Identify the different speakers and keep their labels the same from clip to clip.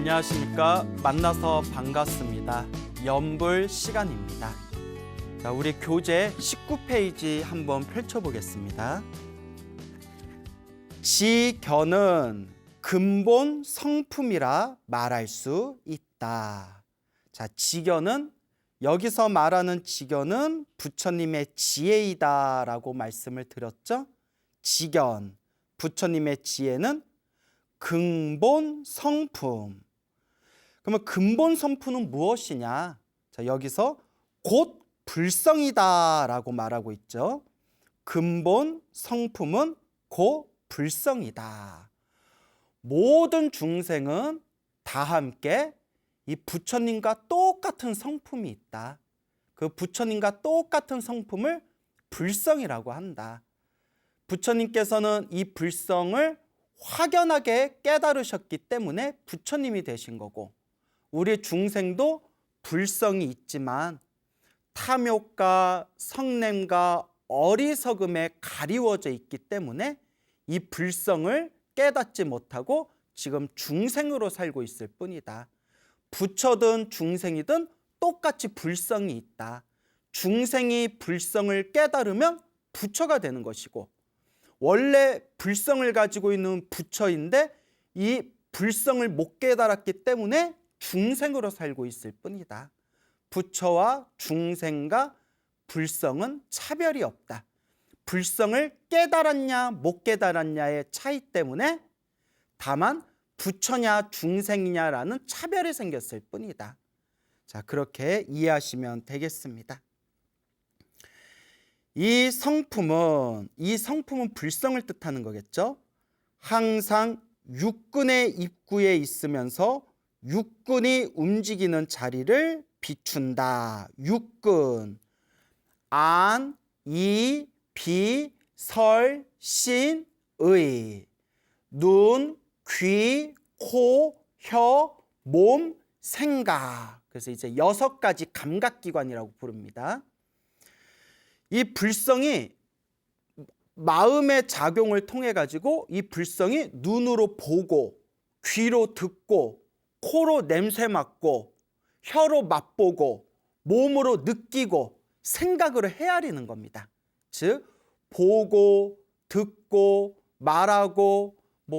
Speaker 1: 안녕하십니까. 만나서 반갑습니다. 연불 시간입니다. 자, 우리 교재 19페이지 한번 펼쳐보겠습니다. 지견은 근본 성품이라 말할 수 있다. 자, 지견은 여기서 말하는 지견은 부처님의 지혜이다 라고 말씀을 드렸죠. 지견, 부처님의 지혜는 근본 성품. 그러면 근본 성품은 무엇이냐? 자, 여기서 곧 불성이다 라고 말하고 있죠. 근본 성품은 곧 불성이다. 모든 중생은 다 함께 이 부처님과 똑같은 성품이 있다. 그 부처님과 똑같은 성품을 불성이라고 한다. 부처님께서는 이 불성을 확연하게 깨달으셨기 때문에 부처님이 되신 거고, 우리 중생도 불성이 있지만 탐욕과 성냄과 어리석음에 가리워져 있기 때문에 이 불성을 깨닫지 못하고 지금 중생으로 살고 있을 뿐이다. 부처든 중생이든 똑같이 불성이 있다. 중생이 불성을 깨달으면 부처가 되는 것이고, 원래 불성을 가지고 있는 부처인데 이 불성을 못 깨달았기 때문에 중생으로 살고 있을 뿐이다. 부처와 중생과 불성은 차별이 없다. 불성을 깨달았냐 못 깨달았냐의 차이 때문에 다만 부처냐 중생이냐라는 차별이 생겼을 뿐이다. 자, 그렇게 이해하시면 되겠습니다. 이 성품은 불성을 뜻하는 거겠죠. 항상 육근의 입구에 있으면서 육근이 움직이는 자리를 비춘다. 육근, 안, 이, 비, 설, 신, 의, 눈, 귀, 코, 혀, 몸, 생각. 그래서 이제 6가지 감각기관이라고 부릅니다. 이 불성이 마음의 작용을 통해 가지고 이 불성이 눈으로 보고, 귀로 듣고, 코로 냄새 맡고, 혀로 맛보고, 몸으로 느끼고, 생각으로 헤아리는 겁니다. 즉 보고, 듣고, 말하고,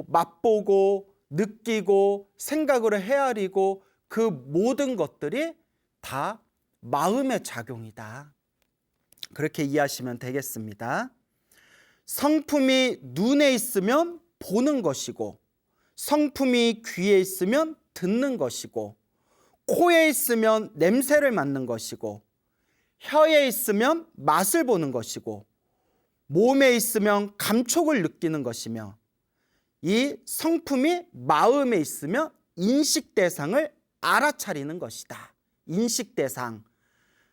Speaker 1: 맛보고, 느끼고, 생각으로 헤아리고, 그 모든 것들이 다 마음의 작용이다. 그렇게 이해하시면 되겠습니다. 성품이 눈에 있으면 보는 것이고, 성품이 귀에 있으면 듣는 것이고, 코에 있으면 냄새를 맡는 것이고, 혀에 있으면 맛을 보는 것이고, 몸에 있으면 감촉을 느끼는 것이며, 이 성품이 마음에 있으면 인식 대상을 알아차리는 것이다. 인식 대상.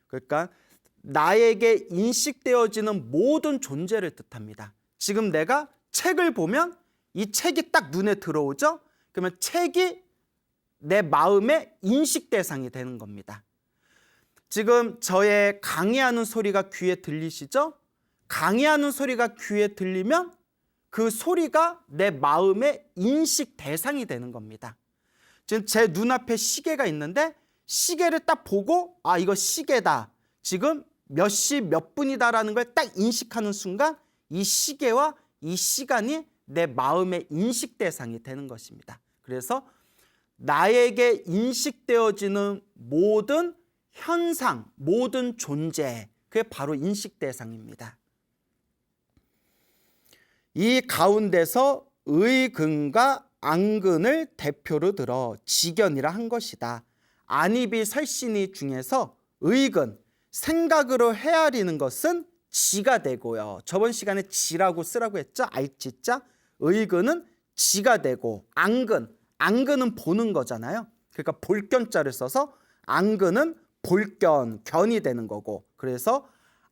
Speaker 1: 그러니까 나에게 인식되어지는 모든 존재를 뜻합니다. 지금 내가 책을 보면 이 책이 딱 눈에 들어오죠? 그러면 책이 내 마음의 인식 대상이 되는 겁니다. 지금 저의 강의하는 소리가 귀에 들리시죠? 강의하는 소리가 귀에 들리면 그 소리가 내 마음의 인식 대상이 되는 겁니다. 지금 제 눈앞에 시계가 있는데 시계를 딱 보고 아, 이거 시계다. 지금 몇 시 몇 분이다라는 걸 딱 인식하는 순간 이 시계와 이 시간이 내 마음의 인식 대상이 되는 것입니다. 그래서 나에게 인식되어지는 모든 현상, 모든 존재, 그게 바로 인식 대상입니다. 이 가운데서 의근과 안근을 대표로 들어 지견이라 한 것이다. 안이비 설신이 중에서 의근, 생각으로 헤아리는 것은 지가 되고요. 저번 시간에 지라고 쓰라고 했죠. 알지자. 의근은 지가 되고, 안근은 보는 거잖아요. 그러니까 볼견자를 써서 안근은 볼견, 견이 되는 거고, 그래서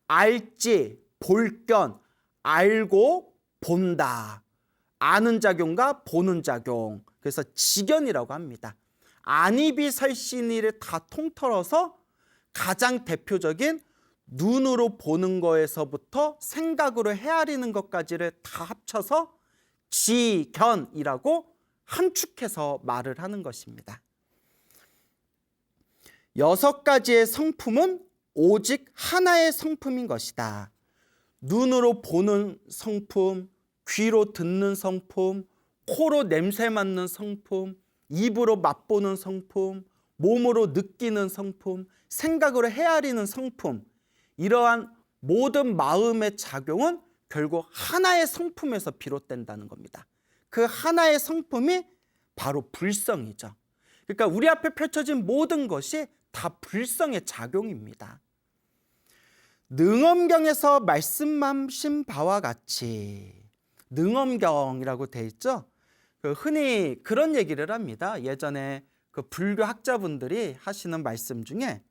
Speaker 1: 알지, 볼견, 알고 본다. 아는 작용과 보는 작용. 그래서 지견이라고 합니다. 안이비 설신이를 다 통틀어서 가장 대표적인 눈으로 보는 거에서부터 생각으로 헤아리는 것까지를 다 합쳐서 지견이라고 함축해서 말을 하는 것입니다. 6가지의 성품은 오직 하나의 성품인 것이다. 눈으로 보는 성품, 귀로 듣는 성품, 코로 냄새 맡는 성품, 입으로 맛보는 성품, 몸으로 느끼는 성품, 생각으로 헤아리는 성품, 이러한 모든 마음의 작용은 결국 하나의 성품에서 비롯된다는 겁니다. 그 하나의 성품이 바로 불성이죠. 그러니까 우리 앞에 펼쳐진 모든 것이 다 불성의 작용입니다. 능엄경에서 말씀하신 바와 같이, 능엄경이라고 돼 있죠. 흔히 그런 얘기를 합니다. 예전에 그 불교 학자분들이 하시는 말씀 중에,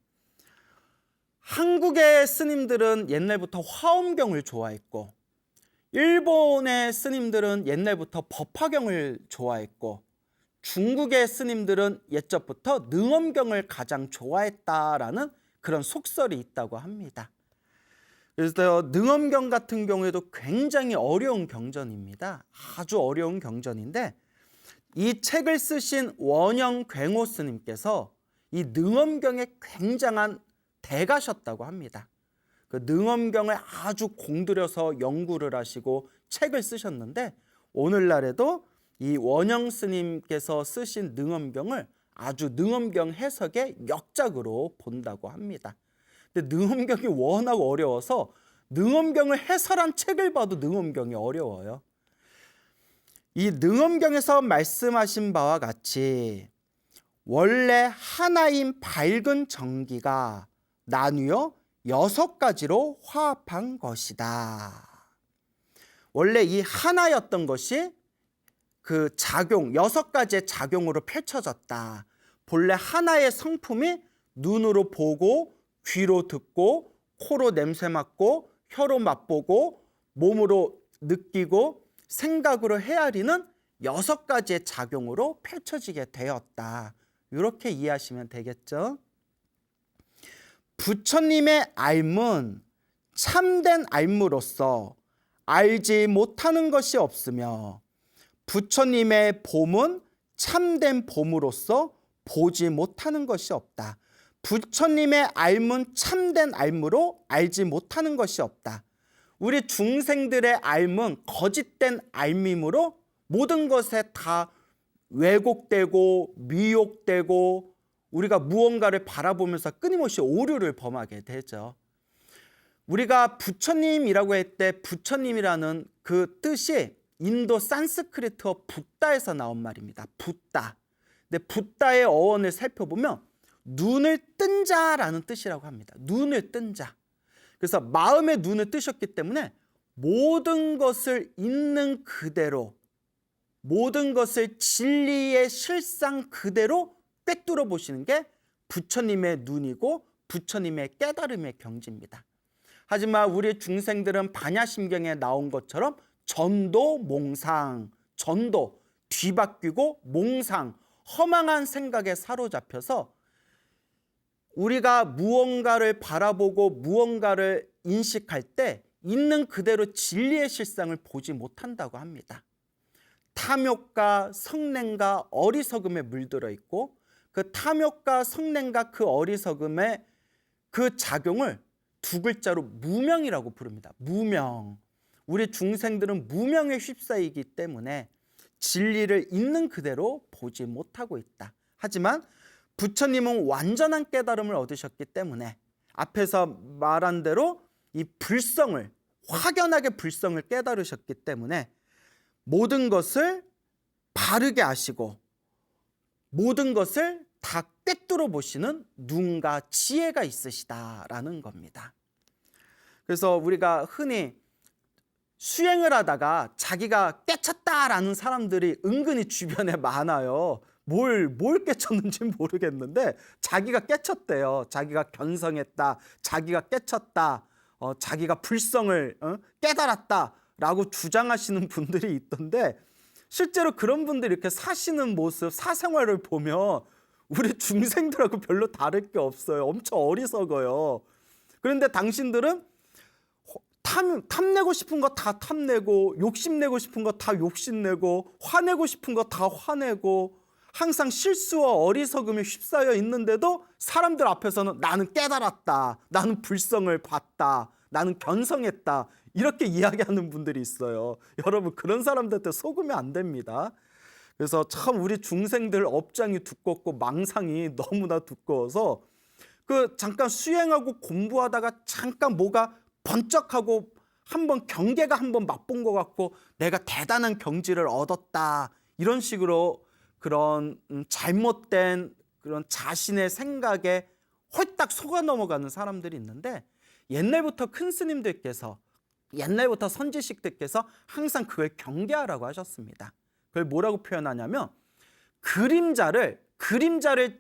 Speaker 1: 한국의 스님들은 옛날부터 화엄경을 좋아했고, 일본의 스님들은 옛날부터 법화경을 좋아했고, 중국의 스님들은 옛적부터 능엄경을 가장 좋아했다라는 그런 속설이 있다고 합니다. 그래서 능엄경 같은 경우에도 굉장히 어려운 경전입니다. 아주 어려운 경전인데, 이 책을 쓰신 원영 괭호 스님께서 이 능엄경에 굉장한 대가셨다고 합니다. 그 능엄경을 아주 공들여서 연구를 하시고 책을 쓰셨는데, 오늘날에도 이 원영 스님께서 쓰신 능엄경을 아주 능엄경 해석의 역작으로 본다고 합니다. 근데 능엄경이 워낙 어려워서 능엄경을 해설한 책을 봐도 능엄경이 어려워요. 이 능엄경에서 말씀하신 바와 같이 원래 하나인 밝은 정기가 나뉘어 6가지로 화합한 것이다. 원래 이 하나였던 것이 그 작용, 6가지의 작용으로 펼쳐졌다. 본래 하나의 성품이 눈으로 보고, 귀로 듣고, 코로 냄새 맡고, 혀로 맛보고, 몸으로 느끼고, 생각으로 헤아리는 6가지의 작용으로 펼쳐지게 되었다. 이렇게 이해하시면 되겠죠. 부처님의 알문, 참된 알무로서 알지 못하는 것이 없으며, 부처님의 봄은 참된 봄으로서 보지 못하는 것이 없다. 부처님의 알문, 참된 알무로 알지 못하는 것이 없다. 우리 중생들의 알문, 거짓된 알밈으로 모든 것에 다 왜곡되고 미혹되고 우리가 무언가를 바라보면서 끊임없이 오류를 범하게 되죠. 우리가 부처님이라고 할 때 부처님이라는 그 뜻이 인도 산스크리트어 붓다에서 나온 말입니다. 붓다. 근데 붓다의 어원을 살펴보면 눈을 뜬 자라는 뜻이라고 합니다. 눈을 뜬 자. 그래서 마음의 눈을 뜨셨기 때문에 모든 것을 있는 그대로, 모든 것을 진리의 실상 그대로 꿰뚫어 보시는 게 부처님의 눈이고 부처님의 깨달음의 경지입니다. 하지만 우리 중생들은 반야심경에 나온 것처럼 전도, 몽상, 전도, 뒤바뀌고 몽상, 허망한 생각에 사로잡혀서 우리가 무언가를 바라보고 무언가를 인식할 때 있는 그대로 진리의 실상을 보지 못한다고 합니다. 탐욕과 성냄과 어리석음에 물들어 있고 그 탐욕과 성냄과 그 어리석음의 그 작용을 2글자로 무명이라고 부릅니다. 무명. 우리 중생들은 무명에 휩싸이기 때문에 진리를 있는 그대로 보지 못하고 있다. 하지만 부처님은 완전한 깨달음을 얻으셨기 때문에 앞에서 말한 대로 이 불성을, 확연하게 불성을 깨달으셨기 때문에 모든 것을 바르게 아시고 모든 것을 다 꿰뚫어 보시는 눈과 지혜가 있으시다라는 겁니다. 그래서 우리가 흔히 수행을 하다가 자기가 깨쳤다라는 사람들이 은근히 주변에 많아요. 뭘 깨쳤는지 모르겠는데 자기가 깨쳤대요. 자기가 견성했다, 자기가 깨쳤다, 자기가 불성을 깨달았다라고 주장하시는 분들이 있던데, 실제로 그런 분들이 이렇게 사시는 모습, 사생활을 보면 우리 중생들하고 별로 다를 게 없어요. 엄청 어리석어요. 그런데 당신들은 탐내고 싶은 거 다 탐내고, 욕심내고 싶은 거 다 욕심내고, 화내고 싶은 거 다 화내고, 항상 실수와 어리석음에 휩싸여 있는데도 사람들 앞에서는 나는 깨달았다, 나는 불성을 봤다, 나는 견성했다, 이렇게 이야기하는 분들이 있어요. 여러분, 그런 사람들한테 속으면 안 됩니다. 그래서 참 우리 중생들 업장이 두껍고 망상이 너무나 두꺼워서 잠깐 수행하고 공부하다가 잠깐 뭐가 번쩍하고 한번 경계가 한번 맛본 것 같고 내가 대단한 경지를 얻었다, 이런 식으로 그런 잘못된 그런 자신의 생각에 홀딱 속아 넘어가는 사람들이 있는데, 옛날부터 큰 스님들께서, 옛날부터 선지식들께서 항상 그걸 경계하라고 하셨습니다. 그걸 뭐라고 표현하냐면 그림자를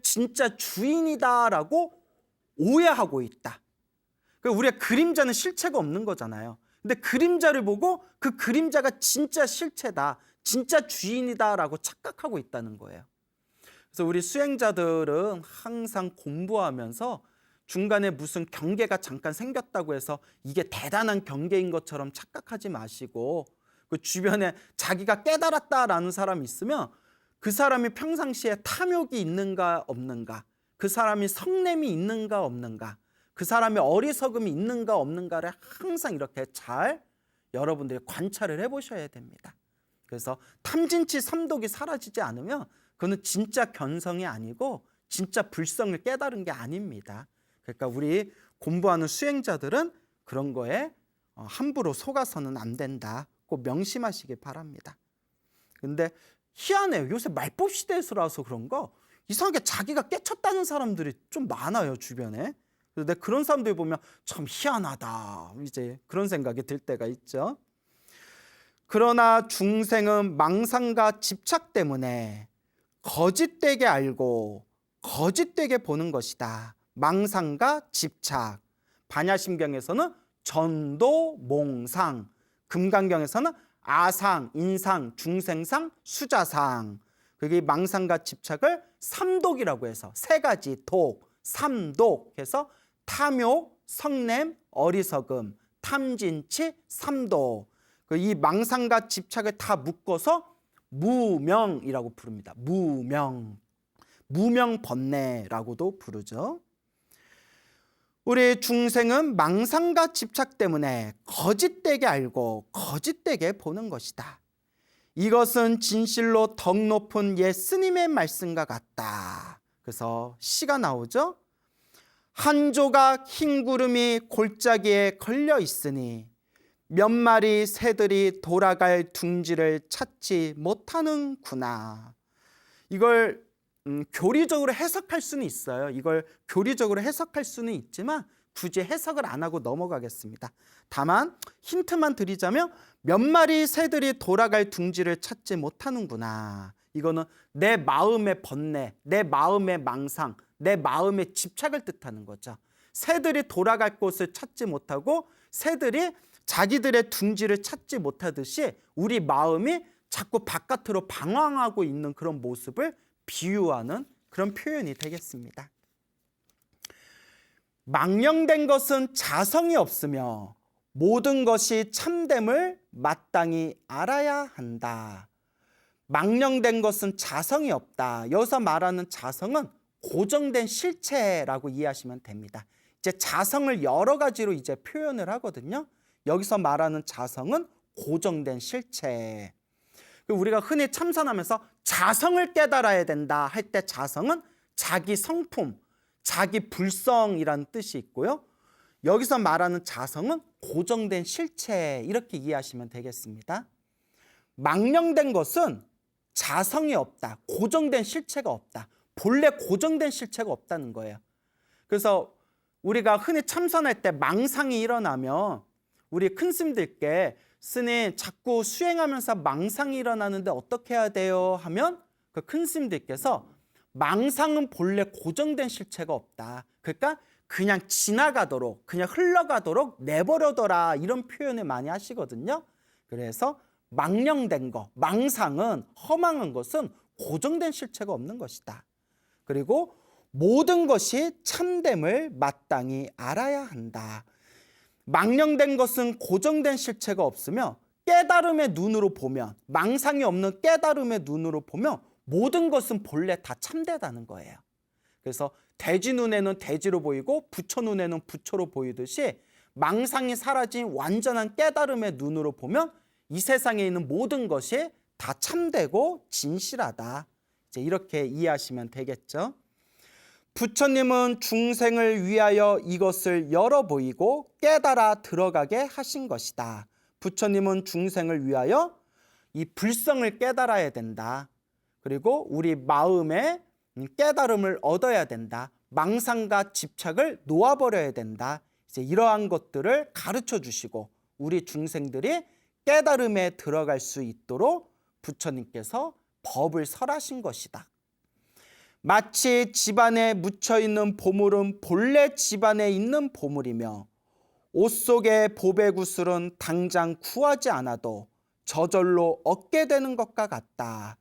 Speaker 1: 진짜 주인이다라고 오해하고 있다. 우리가 그림자는 실체가 없는 거잖아요. 근데 그림자를 보고 그 그림자가 진짜 실체다, 진짜 주인이다라고 착각하고 있다는 거예요. 그래서 우리 수행자들은 항상 공부하면서 중간에 무슨 경계가 잠깐 생겼다고 해서 이게 대단한 경계인 것처럼 착각하지 마시고, 그 주변에 자기가 깨달았다라는 사람이 있으면 그 사람이 평상시에 탐욕이 있는가 없는가, 그 사람이 성냄이 있는가 없는가, 그 사람의 어리석음이 있는가 없는가를 항상 이렇게 잘 여러분들이 관찰을 해보셔야 됩니다. 그래서 탐진치 삼독이 사라지지 않으면 그거는 진짜 견성이 아니고 진짜 불성을 깨달은 게 아닙니다. 그러니까 우리 공부하는 수행자들은 그런 거에 함부로 속아서는 안 된다, 꼭 명심하시기 바랍니다. 근데 희한해요. 요새 말법 시대에서라서 그런가 이상하게 자기가 깨쳤다는 사람들이 좀 많아요, 주변에. 그래서 내가 그런 사람들 보면 참 희한하다, 이제 그런 생각이 들 때가 있죠. 그러나 중생은 망상과 집착 때문에 거짓되게 알고 거짓되게 보는 것이다. 망상과 집착. 반야심경에서는 전도, 몽상, 금강경에서는 아상, 인상, 중생상, 수자상. 그게 망상과 집착을 삼독이라고 해서 세 가지 독, 삼독 해서 탐욕, 성냄, 어리석음, 탐진치, 삼독. 이 망상과 집착을 다 묶어서 무명이라고 부릅니다. 무명번뇌라고도 부르죠. 우리 중생은 망상과 집착 때문에 거짓되게 알고 거짓되게 보는 것이다. 이것은 진실로 덕 높은 옛 스님의 말씀과 같다. 그래서 시가 나오죠. 한 조각 흰 구름이 골짜기에 걸려 있으니 몇 마리 새들이 돌아갈 둥지를 찾지 못하는구나. 이걸 교리적으로 해석할 수는 있어요. 이걸 교리적으로 해석할 수는 있지만 굳이 해석을 안 하고 넘어가겠습니다. 다만 힌트만 드리자면 몇 마리 새들이 돌아갈 둥지를 찾지 못하는구나. 이거는 내 마음의 번뇌, 내 마음의 망상, 내 마음의 집착을 뜻하는 거죠. 새들이 돌아갈 곳을 찾지 못하고 새들이 자기들의 둥지를 찾지 못하듯이 우리 마음이 자꾸 바깥으로 방황하고 있는 그런 모습을 비유하는 그런 표현이 되겠습니다. 망령된 것은 자성이 없으며 모든 것이 참됨을 마땅히 알아야 한다. 망령된 것은 자성이 없다. 여기서 말하는 자성은 고정된 실체라고 이해하시면 됩니다. 이제 자성을 여러 가지로 이제 표현을 하거든요. 여기서 말하는 자성은 고정된 실체. 우리가 흔히 참선하면서 자성을 깨달아야 된다 할 때 자성은 자기 성품, 자기 불성이라는 뜻이 있고요. 여기서 말하는 자성은 고정된 실체, 이렇게 이해하시면 되겠습니다. 망령된 것은 자성이 없다, 고정된 실체가 없다, 본래 고정된 실체가 없다는 거예요. 그래서 우리가 흔히 참선할 때 망상이 일어나면 우리 큰 스님들께 스님 자꾸 수행하면서 망상이 일어나는데 어떻게 해야 돼요? 하면 그 큰 스님들께서 망상은 본래 고정된 실체가 없다. 그러니까 그냥 지나가도록, 그냥 흘러가도록 내버려둬라, 이런 표현을 많이 하시거든요. 그래서 망령된 거, 망상은, 허망한 것은 고정된 실체가 없는 것이다. 그리고 모든 것이 참됨을 마땅히 알아야 한다. 망령된 것은 고정된 실체가 없으며 깨달음의 눈으로 보면, 망상이 없는 깨달음의 눈으로 보면 모든 것은 본래 다 참되다는 거예요. 그래서 돼지 눈에는 돼지로 보이고 부처 눈에는 부처로 보이듯이 망상이 사라진 완전한 깨달음의 눈으로 보면 이 세상에 있는 모든 것이 다 참되고 진실하다. 이제 이렇게 이해하시면 되겠죠. 부처님은 중생을 위하여 이것을 열어 보이고 깨달아 들어가게 하신 것이다. 부처님은 중생을 위하여 이 불성을 깨달아야 된다. 그리고 우리 마음에 깨달음을 얻어야 된다. 망상과 집착을 놓아버려야 된다. 이제 이러한 것들을 가르쳐 주시고 우리 중생들이 깨달음에 들어갈 수 있도록 부처님께서 법을 설하신 것이다. 마치 집안에 묻혀있는 보물은 본래 집안에 있는 보물이며 옷 속의 보배구슬은 당장 구하지 않아도 저절로 얻게 되는 것과 같다.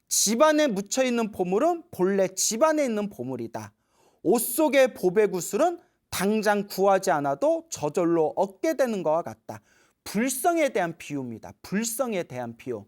Speaker 1: 집안에 묻혀있는 보물은 본래 집안에 있는 보물이다. 옷 속의 보배구슬은 당장 구하지 않아도 저절로 얻게 되는 것과 같다. 불성에 대한 비유입니다. 불성에 대한 비유.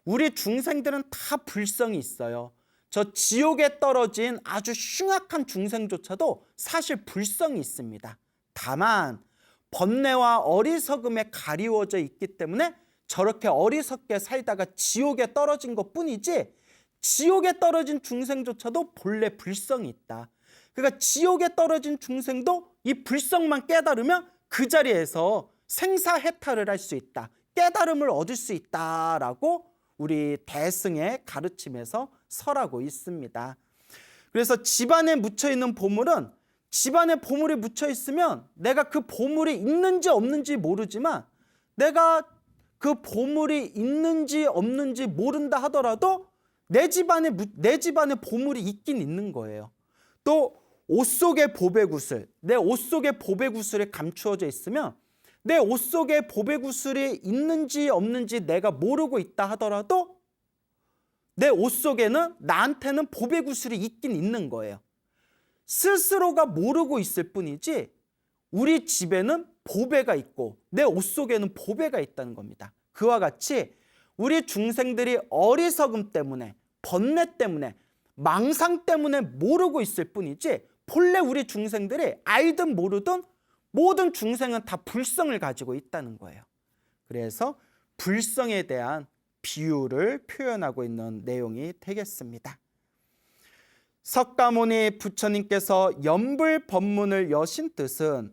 Speaker 1: 우리 중생들은 다 불성이 있어요. 저 지옥에 떨어진 아주 흉악한 중생조차도 사실 불성이 있습니다. 다만 번뇌와 어리석음에 가리워져 있기 때문에 저렇게 어리석게 살다가 지옥에 떨어진 것뿐이지 지옥에 떨어진 중생조차도 본래 불성이 있다. 그러니까 지옥에 떨어진 중생도 이 불성만 깨달으면 그 자리에서 생사해탈을 할 수 있다. 깨달음을 얻을 수 있다라고 우리 대승의 가르침에서 설하고 있습니다. 그래서 집안에 묻혀있는 보물은 집안에 보물이 묻혀있으면 내가 그 보물이 있는지 없는지 모르지만 내가 그 보물이 있는지 없는지 모른다 하더라도 내 집안에 보물이 있긴 있는 거예요. 또 옷 속에 보배구슬, 내 옷 속에 보배구슬이 감추어져 있으면 내 옷 속에 보배구슬이 있는지 없는지 내가 모르고 있다 하더라도 내 옷 속에는 나한테는 보배구슬이 있긴 있는 거예요. 스스로가 모르고 있을 뿐이지 우리 집에는 보배가 있고 내 옷 속에는 보배가 있다는 겁니다. 그와 같이 우리 중생들이 어리석음 때문에 번뇌 때문에 망상 때문에 모르고 있을 뿐이지 본래 우리 중생들이 알든 모르든 모든 중생은 다 불성을 가지고 있다는 거예요. 그래서 불성에 대한 비유를 표현하고 있는 내용이 되겠습니다. 석가모니 부처님께서 염불법문을 여신 뜻은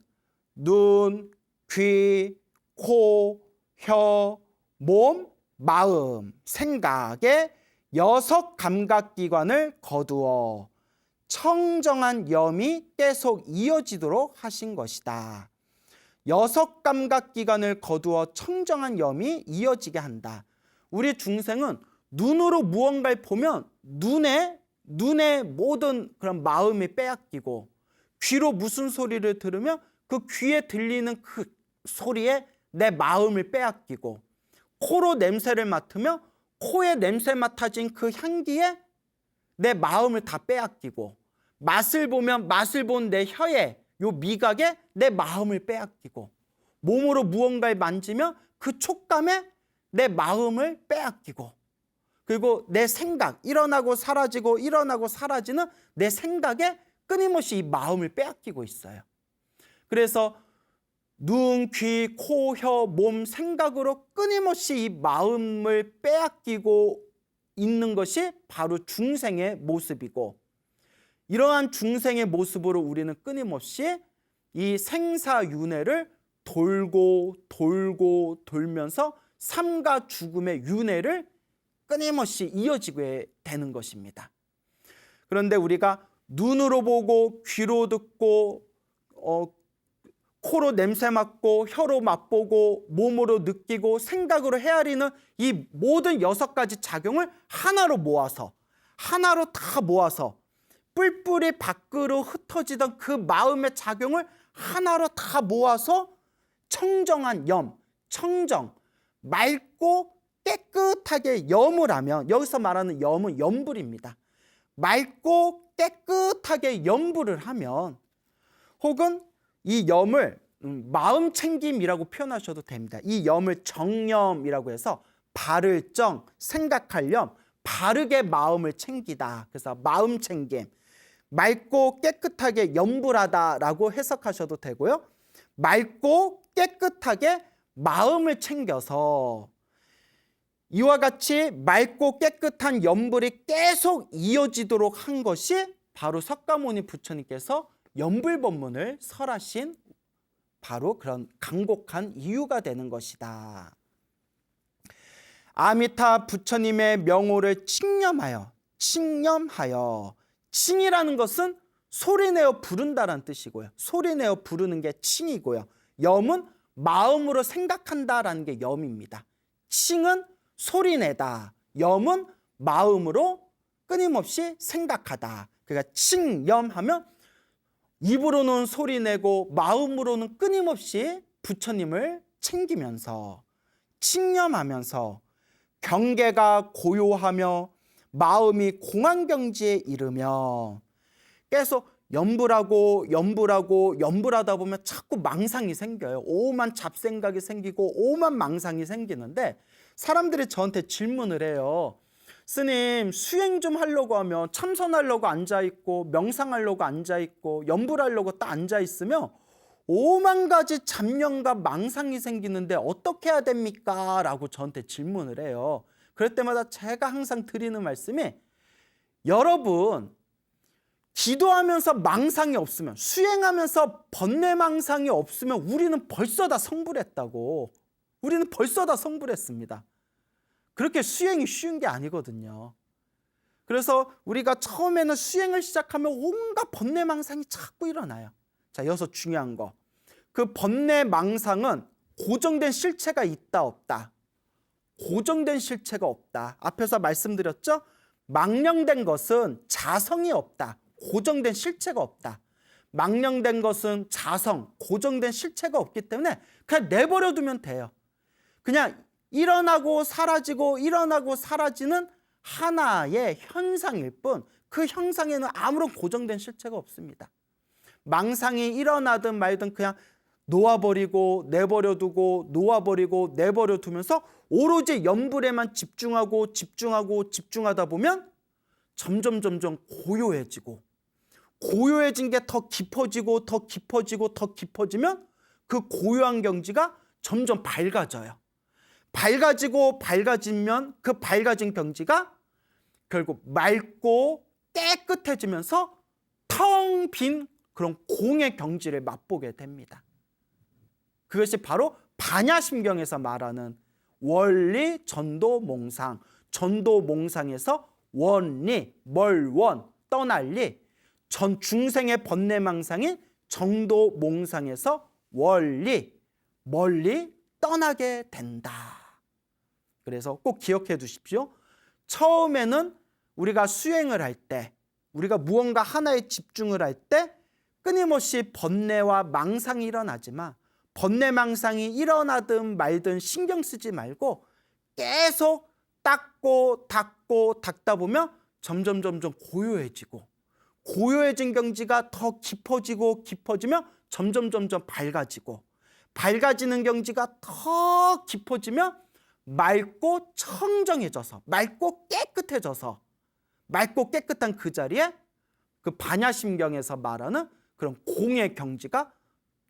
Speaker 1: 눈, 귀, 코, 혀, 몸, 마음, 생각의 6 감각기관을 거두어 청정한 염이 계속 이어지도록 하신 것이다. 6 감각기관을 거두어 청정한 염이 이어지게 한다. 우리 중생은 눈으로 무언가를 보면 눈에 모든 그런 마음이 빼앗기고 귀로 무슨 소리를 들으면 그 귀에 들리는 그 소리에 내 마음을 빼앗기고 코로 냄새를 맡으면 코에 냄새 맡아진 그 향기에 내 마음을 다 빼앗기고 맛을 보면 맛을 본 내 혀에 요 미각에 내 마음을 빼앗기고 몸으로 무언가를 만지면 그 촉감에 내 마음을 빼앗기고 그리고 내 생각 일어나고 사라지고 일어나고 사라지는 내 생각에 끊임없이 이 마음을 빼앗기고 있어요. 그래서 눈, 귀, 코, 혀, 몸, 생각으로 끊임없이 이 마음을 빼앗기고 있는 것이 바로 중생의 모습이고 이러한 중생의 모습으로 우리는 끊임없이 이 생사윤회를 돌고 돌고 돌면서 삶과 죽음의 윤회를 끊임없이 이어지게 되는 것입니다. 그런데 우리가 눈으로 보고 귀로 듣고 코로 냄새 맡고 혀로 맛보고 몸으로 느끼고 생각으로 헤아리는 이 모든 6가지 작용을 하나로 다 모아서 뿔뿔이 밖으로 흩어지던 그 마음의 작용을 하나로 다 모아서 청정한 염, 청정, 맑고 깨끗하게 염을 하면 여기서 말하는 염은 염불입니다. 맑고 깨끗하게 염불을 하면 혹은 이 염을 마음 챙김이라고 표현하셔도 됩니다. 이 염을 정염이라고 해서 바를 정, 생각할 염, 바르게 마음을 챙기다. 그래서 마음 챙김. 맑고 깨끗하게 염불하다라고 해석하셔도 되고요. 맑고 깨끗하게 마음을 챙겨서 이와 같이 맑고 깨끗한 염불이 계속 이어지도록 한 것이 바로 석가모니 부처님께서 염불법문을 설하신 바로 그런 강곡한 이유가 되는 것이다. 아미타 부처님의 명호를 칭념하여 칭이라는 것은 소리내어 부른다라는 뜻이고요. 소리내어 부르는 게 칭이고요. 염은 마음으로 생각한다라는 게 염입니다. 칭은 소리내다, 염은 마음으로 끊임없이 생각하다. 그러니까 칭염하면 입으로는 소리내고 마음으로는 끊임없이 부처님을 챙기면서 칭념하면서 경계가 고요하며 마음이 공안경지에 이르며 계속 염불하다 보면 자꾸 망상이 생겨요. 오만 잡생각이 생기고 오만 망상이 생기는데 사람들이 저한테 질문을 해요. 스님, 수행 좀 하려고 하면 참선하려고 앉아있고 명상하려고 앉아있고 염불하려고 딱 앉아있으면 오만 가지 잡념과 망상이 생기는데 어떻게 해야 됩니까? 라고 저한테 질문을 해요. 그럴 때마다 제가 항상 드리는 말씀이, 여러분 기도하면서 망상이 없으면, 수행하면서 번뇌망상이 없으면 우리는 벌써 다 성불했다고. 우리는 벌써 다 성불했습니다. 그렇게 수행이 쉬운 게 아니거든요. 그래서 우리가 처음에는 수행을 시작하면 온갖 번뇌망상이 자꾸 일어나요. 자, 여기서 중요한 거. 그 번뇌망상은 고정된 실체가 있다 없다. 고정된 실체가 없다. 앞에서 말씀드렸죠? 망령된 것은 자성이 없다. 고정된 실체가 없다. 망령된 것은 자성, 고정된 실체가 없기 때문에 그냥 내버려 두면 돼요. 그냥 일어나고 사라지고 일어나고 사라지는 하나의 현상일 뿐, 그 현상에는 아무런 고정된 실체가 없습니다. 망상이 일어나든 말든 그냥 놓아버리고 내버려두고 놓아버리고 내버려두면서 오로지 염불에만 집중하다 보면 점점 고요해지고, 고요해진 게 더 깊어지고 더 깊어지면 그 고요한 경지가 점점 밝아져요. 밝아지면 그 밝아진 경지가 결국 맑고 깨끗해지면서 텅 빈 그런 공의 경지를 맛보게 됩니다. 그것이 바로 반야심경에서 말하는 원리 전도몽상, 전도몽상에서 원리, 멀원, 떠날리, 전 중생의 번뇌망상인 정도몽상에서 원리, 멀리 떠나게 된다. 그래서 꼭 기억해 두십시오. 처음에는 우리가 수행을 할 때, 우리가 무언가 하나에 집중을 할 때 끊임없이 번뇌와 망상이 일어나지만, 번뇌망상이 일어나든 말든 신경 쓰지 말고 계속 닦다 보면 점점 고요해지고, 고요해진 경지가 더 깊어지면 점점 밝아지는 경지가 더 깊어지면 맑고 청정해져서, 맑고 깨끗한 그 자리에 그 반야심경에서 말하는 그런 공의 경지가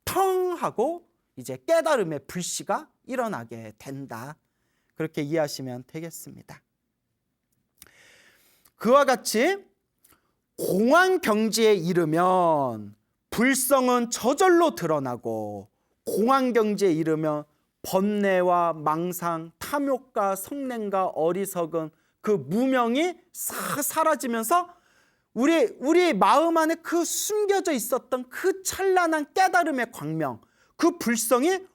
Speaker 1: 텅 하고 이제 깨달음의 불씨가 일어나게 된다. 그렇게 이해하시면 되겠습니다. 그와 같이 공안 경지에 이르면 불성은 저절로 드러나고, 공안 경지에 이르면 번뇌와 망상, 탐욕과 성냄과 어리석은 그 무명이 싹 사라지면서 우리 마음 안에 그 숨겨져 있었던 그 찬란한 깨달음의 광명, 그 불성이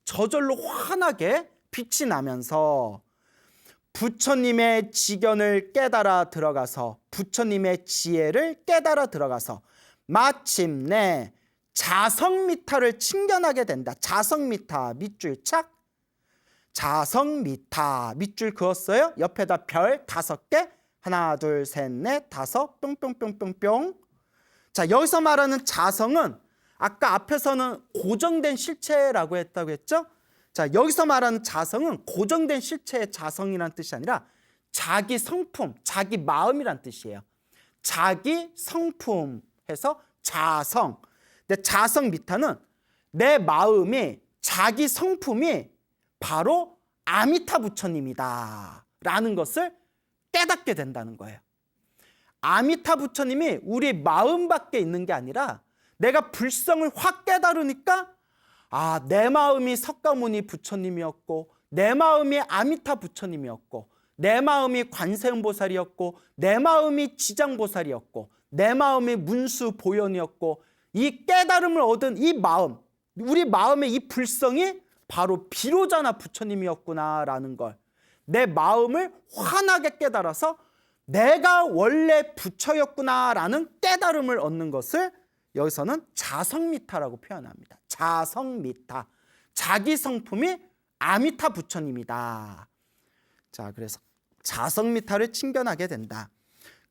Speaker 1: 저절로 환하게 빛이 나면서 부처님의 지견을 깨달아 들어가서, 부처님의 지혜를 깨달아 들어가서 마침내 자성미타를 친견하게 된다. 자성미타, 밑줄 착. 자성미타, 밑줄 그었어요. 옆에다 별 5개, 하나 둘 셋 넷 다섯, 뿅뿅뿅뿅뿅. 자, 여기서 말하는 자성은 아까 앞에서는 고정된 실체라고 했다고 했죠. 자, 여기서 말하는 자성은 고정된 실체의 자성이라는 뜻이 아니라 자기 성품, 자기 마음이란 뜻이에요. 자기 성품 해서 자성. 근데 자성 미타는 내 마음이, 자기 성품이 바로 아미타 부처님이다 라는 것을 깨닫게 된다는 거예요. 아미타 부처님이 우리 마음 밖에 있는 게 아니라 내가 불성을 확 깨달으니까 내 마음이 석가모니 부처님이었고, 내 마음이 아미타 부처님이었고, 내 마음이 관세음보살이었고, 내 마음이 지장보살이었고, 내 마음이 문수보현이었고, 이 깨달음을 얻은 이 마음, 우리 마음의 이 불성이 바로 비로자나 부처님이었구나라는 걸, 내 마음을 환하게 깨달아서 내가 원래 부처였구나라는 깨달음을 얻는 것을 여기서는 자성미타라고 표현합니다. 자성미타, 자기 성품이 아미타 부처님이다. 자, 그래서 자성미타를 친견하게 된다.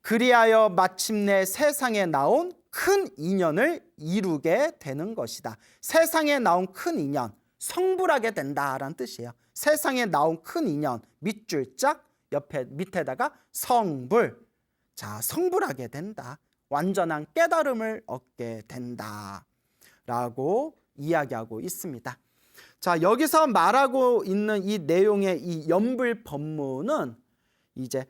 Speaker 1: 그리하여 마침내 세상에 나온 큰 인연을 이루게 되는 것이다. 세상에 나온 큰 인연, 성불하게 된다라는 뜻이에요. 세상에 나온 큰 인연, 밑줄짝 옆에 밑에다가 성불. 자, 성불하게 된다. 완전한 깨달음을 얻게 된다 라고 이야기하고 있습니다. 자, 여기서 말하고 있는 이 내용의 이 연불법문은 이제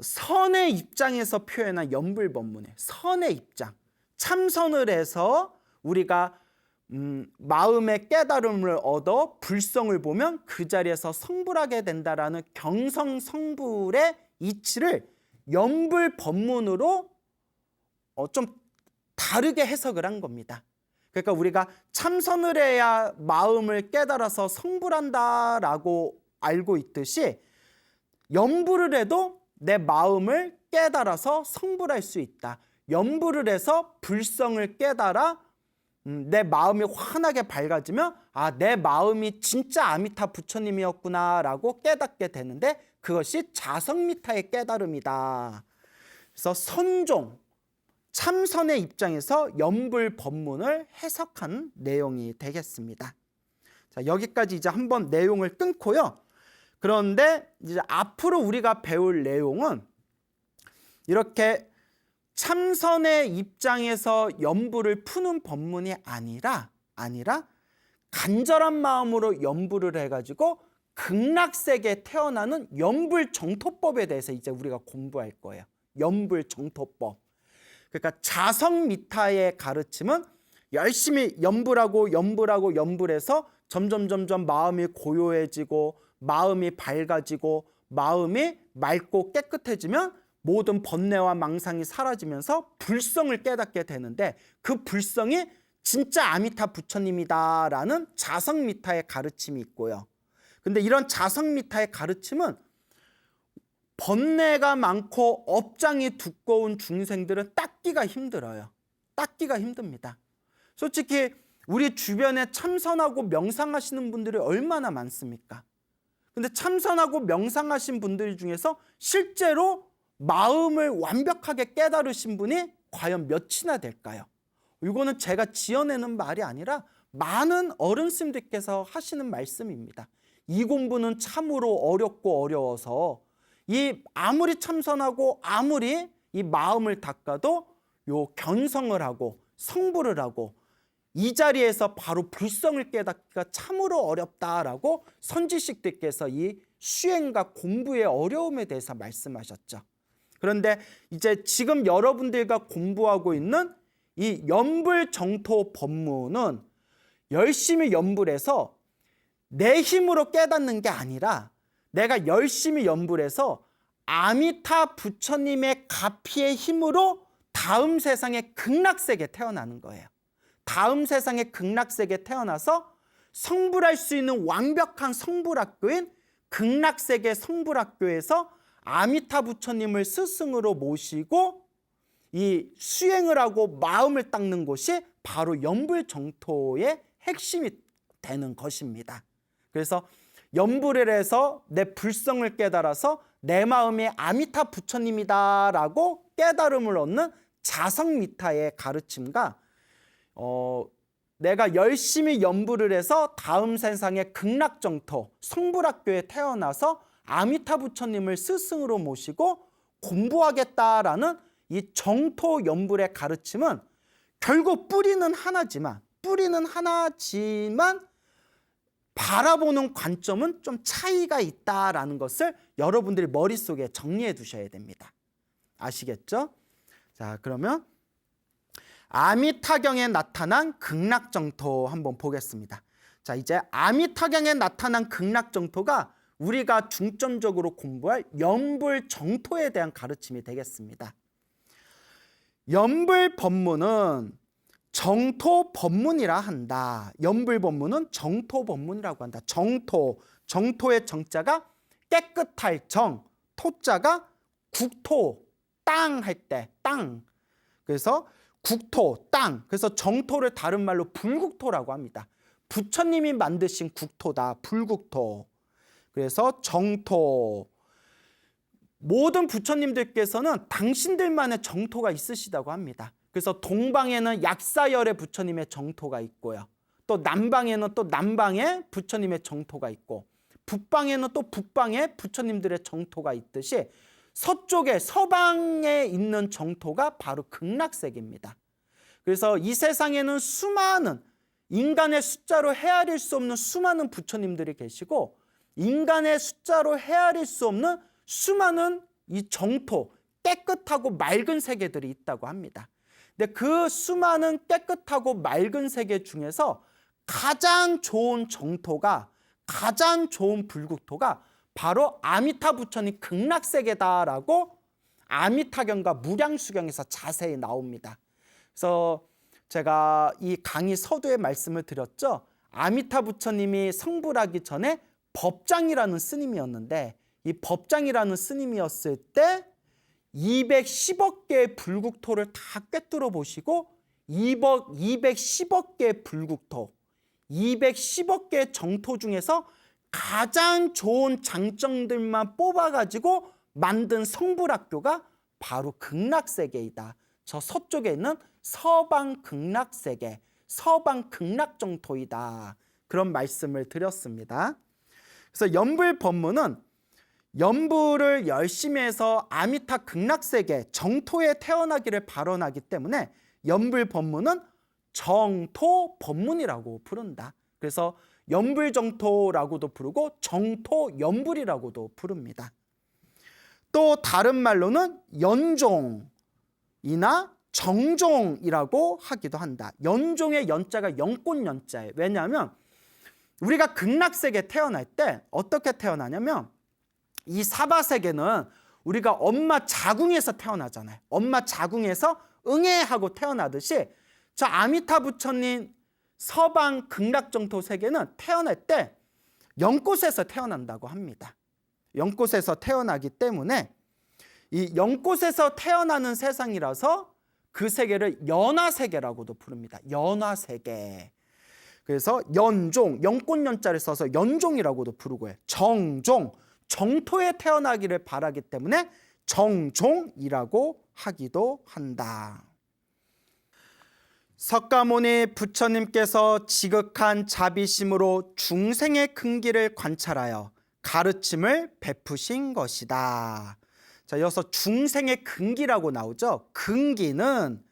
Speaker 1: 선의 입장에서 표현한 연불법문이에요. 선의 입장, 참선을 해서 우리가 마음의 깨달음을 얻어 불성을 보면 그 자리에서 성불하게 된다라는 경성성불의 이치를 연불법문으로 좀 다르게 해석을 한 겁니다. 그러니까 우리가 참선을 해야 마음을 깨달아서 성불한다라고 알고 있듯이 연불을 해도 내 마음을 깨달아서 성불할 수 있다. 연불을 해서 불성을 깨달아 내 마음이 환하게 밝아지면 내 마음이 진짜 아미타 부처님이었구나라고 깨닫게 되는데 그것이 자성미타의 깨달음이다. 그래서 선종, 참선의 입장에서 연불법문을 해석한 내용이 되겠습니다. 자, 여기까지 이제 한번 내용을 끊고요. 그런데 이제 앞으로 우리가 배울 내용은 이렇게 참선의 입장에서 연불을 푸는 법문이 아니라 간절한 마음으로 연불을 해가지고 극락세계에 태어나는 연불정토법에 대해서 이제 우리가 공부할 거예요. 연불정토법. 그러니까 자성미타의 가르침은 열심히 연불해서 점점 마음이 고요해지고 마음이 밝아지고 마음이 맑고 깨끗해지면 모든 번뇌와 망상이 사라지면서 불성을 깨닫게 되는데 그 불성이 진짜 아미타 부처님이다라는 자성미타의 가르침이 있고요. 근데 이런 자성미타의 가르침은 번뇌가 많고 업장이 두꺼운 중생들은 따기가 힘들어요. 따기가 힘듭니다. 솔직히 우리 주변에 참선하고 명상하시는 분들이 얼마나 많습니까? 근데 참선하고 명상하신 분들 중에서 실제로 마음을 완벽하게 깨달으신 분이 과연 몇이나 될까요? 이거는 제가 지어내는 말이 아니라 많은 어른 스님들께서 하시는 말씀입니다. 이 공부는 참으로 어렵고 어려워서 아무리 참선하고 아무리 이 마음을 닦아도 요 견성을 하고 성불을 하고 이 자리에서 바로 불성을 깨닫기가 참으로 어렵다라고 선지식들께서 이 수행과 공부의 어려움에 대해서 말씀하셨죠. 그런데 이제 지금 여러분들과 공부하고 있는 이 연불정토 법문은 열심히 연불해서 내 힘으로 깨닫는 게 아니라 내가 열심히 연불해서 아미타 부처님의 가피의 힘으로 다음 세상의 극락세계에 태어나는 거예요. 다음 세상의 극락세계에 태어나서 성불할 수 있는 완벽한 성불학교인 극락세계 성불학교에서 아미타 부처님을 스승으로 모시고 이 수행을 하고 마음을 닦는 곳이 바로 연불정토의 핵심이 되는 것입니다. 그래서 연불을 해서 내 불성을 깨달아서 내 마음이 아미타 부처님이다라고 깨달음을 얻는 자성미타의 가르침과 내가 열심히 연불을 해서 다음 세상의 극락정토 성불학교에 태어나서 아미타 부처님을 스승으로 모시고 공부하겠다라는 이 정토 연불의 가르침은 결국 뿌리는 하나지만 바라보는 관점은 좀 차이가 있다라는 것을 여러분들이 머릿속에 정리해 두셔야 됩니다. 아시겠죠? 자, 그러면 아미타경에 나타난 극락정토 한번 보겠습니다. 자, 이제 아미타경에 나타난 극락정토가 우리가 중점적으로 공부할 연불정토에 대한 가르침이 되겠습니다. 연불법문은 정토법문이라 한다. 연불법문은 정토법문이라고 한다. 정토의 정자가 깨끗할 정, 토자가 국토, 땅 할 때 땅. 그래서 국토, 땅. 그래서 정토를 다른 말로 불국토라고 합니다. 부처님이 만드신 국토다. 불국토. 그래서 정토. 모든 부처님들께서는 당신들만의 정토가 있으시다고 합니다. 그래서 동방에는 약사열의 부처님의 정토가 있고요. 또 남방에는 또 남방의 부처님의 정토가 있고, 북방에는 또 북방의 부처님들의 정토가 있듯이 서쪽에 서방에 있는 정토가 바로 극락세계입니다. 그래서 이 세상에는 수많은 인간의 숫자로 헤아릴 수 없는 수많은 부처님들이 계시고, 인간의 숫자로 헤아릴 수 없는 수많은 이 정토, 깨끗하고 맑은 세계들이 있다고 합니다. 근데 그 수많은 깨끗하고 맑은 세계 중에서 가장 좋은 정토가, 가장 좋은 불국토가 바로 아미타 부처님 극락세계다라고 아미타경과 무량수경에서 자세히 나옵니다. 그래서 제가 이 강의 서두에 말씀을 드렸죠. 아미타 부처님이 성불하기 전에 법장이라는 스님이었는데, 이 법장이라는 스님이었을 때 210억 개의 불국토를 다 꿰뚫어 보시고 210억 개의 불국토, 210억 개의 정토 중에서 가장 좋은 장정들만 뽑아가지고 만든 성불학교가 바로 극락세계이다. 저 서쪽에 있는 서방 극락세계, 서방 극락정토이다. 그런 말씀을 드렸습니다. 그래서 연불법문은 연불을 열심히 해서 아미타 극락세계 정토에 태어나기를 발언하기 때문에 연불법문은 정토법문이라고 부른다. 그래서 연불정토라고도 부르고 정토연불이라고도 부릅니다. 또 다른 말로는 연종이나 정종이라고 하기도 한다. 연종의 연자가 연꽃연자예요. 왜냐하면 우리가 극락세계에 태어날 때 어떻게 태어나냐면, 이 사바세계는 우리가 엄마 자궁에서 태어나잖아요. 엄마 자궁에서 응애하고 태어나듯이 저 아미타 부처님 서방 극락정토 세계는 태어날 때 연꽃에서 태어난다고 합니다. 연꽃에서 태어나기 때문에 이 연꽃에서 태어나는 세상이라서 그 세계를 연화세계라고도 부릅니다. 연화세계. 그래서 연종, 연꽃연자를 써서 연종이라고도 부르고 해요. 정종, 정토에 태어나기를 바라기 때문에 정종이라고 하기도 한다. 석가모니 부처님께서 지극한 자비심으로 중생의 근기를 관찰하여 가르침을 베푸신 것이다. 자, 여기서 중생의 근기라고 나오죠. 근기는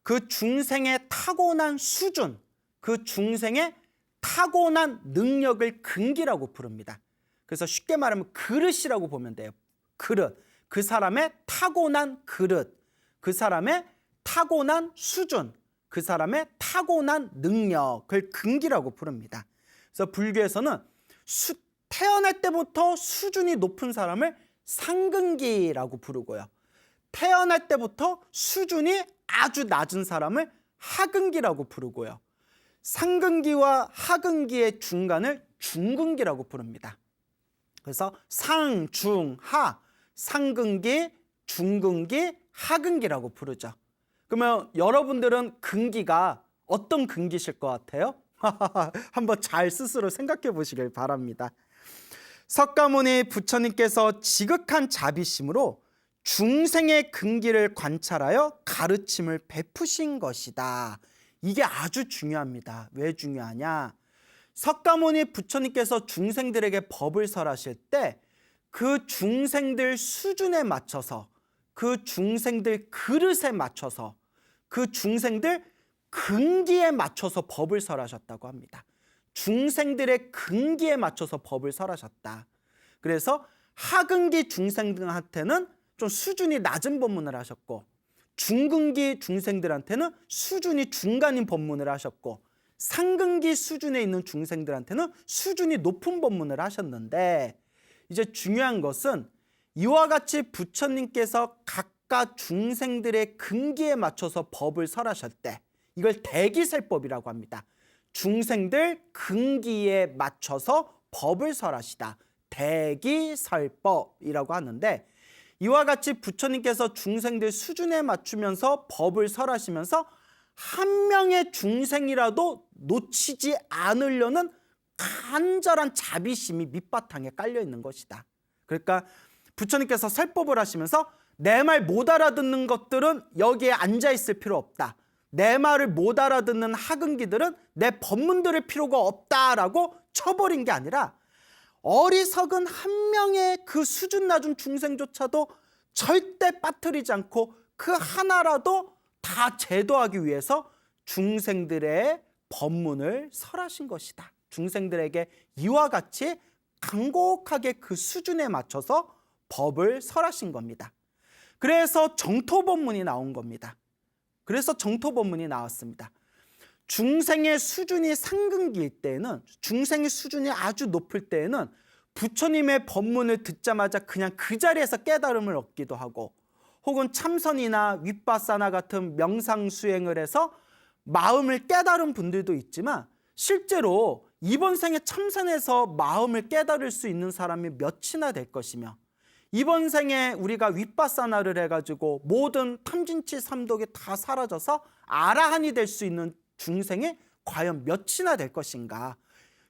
Speaker 1: 그 중생의 타고난 수준, 그 중생의 타고난 능력을 근기라고 부릅니다. 그래서 쉽게 말하면 그릇이라고 보면 돼요. 그릇. 그 사람의 타고난 그릇. 그 사람의 타고난 수준. 그 사람의 타고난 능력을 근기라고 부릅니다. 그래서 불교에서는 태어날 때부터 수준이 높은 사람을 상근기라고 부르고요. 태어날 때부터 수준이 아주 낮은 사람을 하근기라고 부르고요. 상근기와 하근기의 중간을 중근기라고 부릅니다. 그래서 상, 중, 하, 상근기, 중근기, 하근기라고 부르죠. 그러면 여러분들은 근기가 어떤 근기실 것 같아요? 한번 잘 스스로 생각해 보시길 바랍니다. 석가모니 부처님께서 지극한 자비심으로 중생의 근기를 관찰하여 가르침을 베푸신 것이다. 이게 아주 중요합니다. 왜 중요하냐? 석가모니 부처님께서 중생들에게 법을 설하실 때 그 중생들 수준에 맞춰서, 그 중생들 그릇에 맞춰서, 그 중생들 근기에 맞춰서 법을 설하셨다고 합니다. 중생들의 근기에 맞춰서 법을 설하셨다. 그래서 하근기 중생들한테는 좀 수준이 낮은 법문을 하셨고, 중근기 중생들한테는 수준이 중간인 법문을 하셨고, 상근기 수준에 있는 중생들한테는 수준이 높은 법문을 하셨는데, 이제 중요한 것은 이와 같이 부처님께서 각각 중생들의 근기에 맞춰서 법을 설하실 때, 이걸 대기설법이라고 합니다. 중생들 근기에 맞춰서 법을 설하시다. 대기설법이라고 하는데, 이와 같이 부처님께서 중생들 수준에 맞추면서 법을 설하시면서 한 명의 중생이라도 놓치지 않으려는 간절한 자비심이 밑바탕에 깔려 있는 것이다. 그러니까 부처님께서 설법을 하시면서 내 말 못 알아듣는 것들은 여기에 앉아 있을 필요 없다. 내 말을 못 알아듣는 하근기들은 내 법문 들을 필요가 없다라고 쳐버린 게 아니라, 어리석은 한 명의 그 수준 낮은 중생조차도 절대 빠뜨리지 않고 그 하나라도 다 제도하기 위해서 중생들의 법문을 설하신 것이다. 중생들에게 이와 같이 간곡하게 그 수준에 맞춰서 법을 설하신 겁니다. 그래서 정토법문이 나온 겁니다. 그래서 정토법문이 나왔습니다. 중생의 수준이 상근기일 때에는, 중생의 수준이 아주 높을 때에는 부처님의 법문을 듣자마자 그냥 그 자리에서 깨달음을 얻기도 하고, 혹은 참선이나 윗바사나 같은 명상 수행을 해서 마음을 깨달은 분들도 있지만, 실제로 이번 생에 참선해서 마음을 깨달을 수 있는 사람이 몇이나 될 것이며, 이번 생에 우리가 윗바사나를 해가지고 모든 탐진치 삼독이 다 사라져서 아라한이 될 수 있는 중생이 과연 몇이나 될 것인가.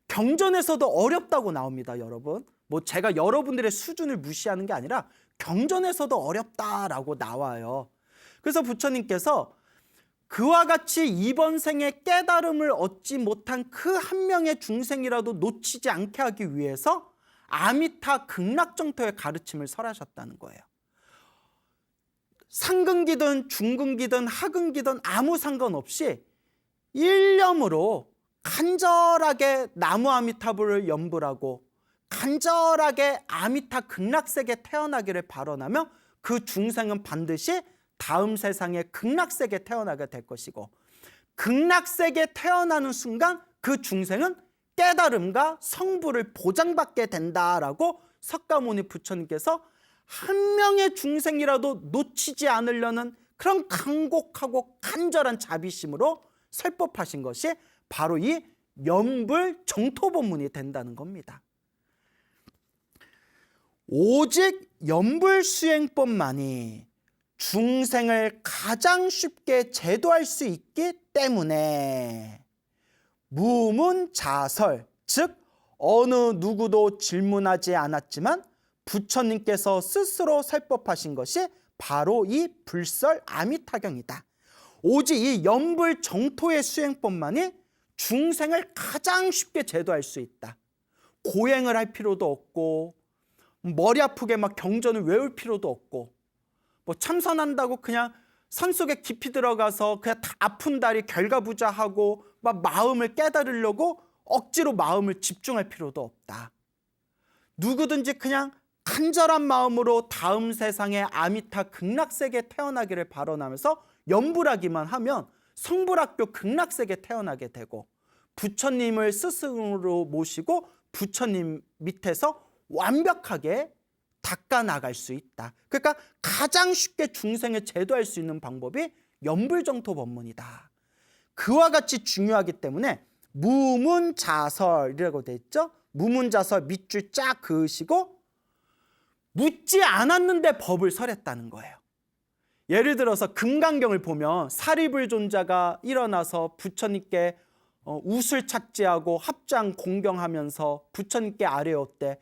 Speaker 1: 경전에서도 어렵다고 나옵니다, 여러분. 뭐 제가 여러분들의 수준을 무시하는 게 아니라 경전에서도 어렵다라고 나와요. 그래서 부처님께서 그와 같이 이번 생에 깨달음을 얻지 못한 그 한 명의 중생이라도 놓치지 않게 하기 위해서 아미타 극락정토의 가르침을 설하셨다는 거예요. 상근기든 중근기든 하근기든 아무 상관없이 일념으로 간절하게 나무 아미타불을 염불하고 간절하게 아미타 극락세계 태어나기를 발언하며 그 중생은 반드시 다음 세상에 극락세계 태어나게 될 것이고, 극락세계 태어나는 순간 그 중생은 깨달음과 성부를 보장받게 된다라고 석가모니 부처님께서 한 명의 중생이라도 놓치지 않으려는 그런 간곡하고 간절한 자비심으로 설법하신 것이 바로 이 염불 정토법문이 된다는 겁니다. 오직 염불 수행법만이 중생을 가장 쉽게 제도할 수 있기 때문에 무문자설, 즉 어느 누구도 질문하지 않았지만 부처님께서 스스로 설법하신 것이 바로 이 불설 아미타경이다. 오직 이 염불 정토의 수행법만이 중생을 가장 쉽게 제도할 수 있다. 고행을 할 필요도 없고, 머리 아프게 막 경전을 외울 필요도 없고, 뭐 참선한다고 그냥 산속에 깊이 들어가서 그냥 다 아픈 다리 결과부자하고 막 마음을 깨달으려고 억지로 마음을 집중할 필요도 없다. 누구든지 그냥 간절한 마음으로 다음 세상에 아미타 극락세계 태어나기를 발언하면서 염불하기만 하면 성불학교 극락세계 태어나게 되고, 부처님을 스승으로 모시고 부처님 밑에서 완벽하게 닦아 나갈 수 있다. 그러니까 가장 쉽게 중생을 제도할 수 있는 방법이 염불정토 법문이다. 그와 같이 중요하기 때문에 무문자설이라고 돼 있죠. 무문자설 밑줄 쫙 그으시고 묻지 않았는데 법을 설했다는 거예요. 예를 들어서 금강경을 보면 사리불존자가 일어나서 부처님께 우술 착지하고 합장 공경하면서 부처님께 아뢰었대.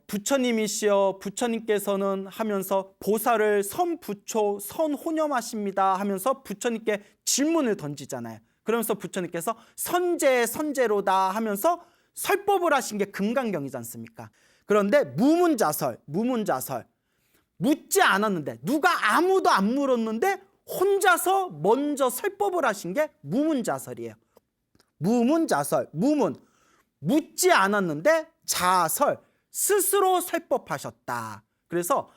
Speaker 1: 부처님이시여, 부처님께서는 하면서 보살을 선부초 선호념하십니다 하면서 부처님께 질문을 던지잖아요. 그러면서 부처님께서 선제로다 하면서 설법을 하신 게 금강경이지 않습니까? 그런데 무문자설 묻지 않았는데, 누가 아무도 안 물었는데 혼자서 먼저 설법을 하신 게 무문자설이에요. 무문자설, 무문, 묻지 않았는데 자설, 스스로 설법하셨다. 그래서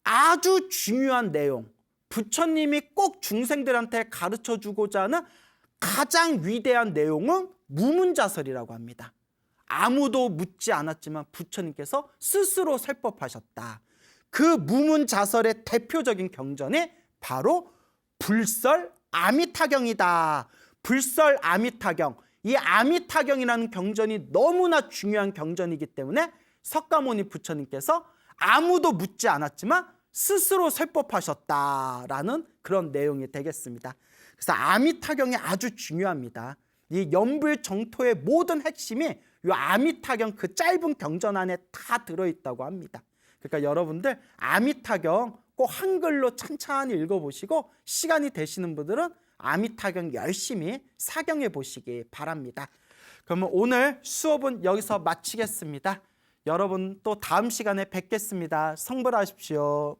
Speaker 1: 아주 중요한 내용, 부처님이 꼭 중생들한테 가르쳐주고자 하는 가장 위대한 내용은 무문자설이라고 합니다. 아무도 묻지 않았지만 부처님께서 스스로 설법하셨다. 그 무문자설의 대표적인 경전이 바로 불설 아미타경이다. 불설 아미타경. 이 아미타경이라는 경전이 너무나 중요한 경전이기 때문에 석가모니 부처님께서 아무도 묻지 않았지만 스스로 설법하셨다라는 그런 내용이 되겠습니다. 그래서 아미타경이 아주 중요합니다. 이 연불정토의 모든 핵심이 이 아미타경 그 짧은 경전 안에 다 들어있다고 합니다. 그러니까 여러분들 아미타경 꼭 한글로 찬찬히 읽어보시고 시간이 되시는 분들은 아미타경 열심히 사경해 보시기 바랍니다. 그러면 오늘 수업은 여기서 마치겠습니다. 여러분 또 다음 시간에 뵙겠습니다. 성불하십시오.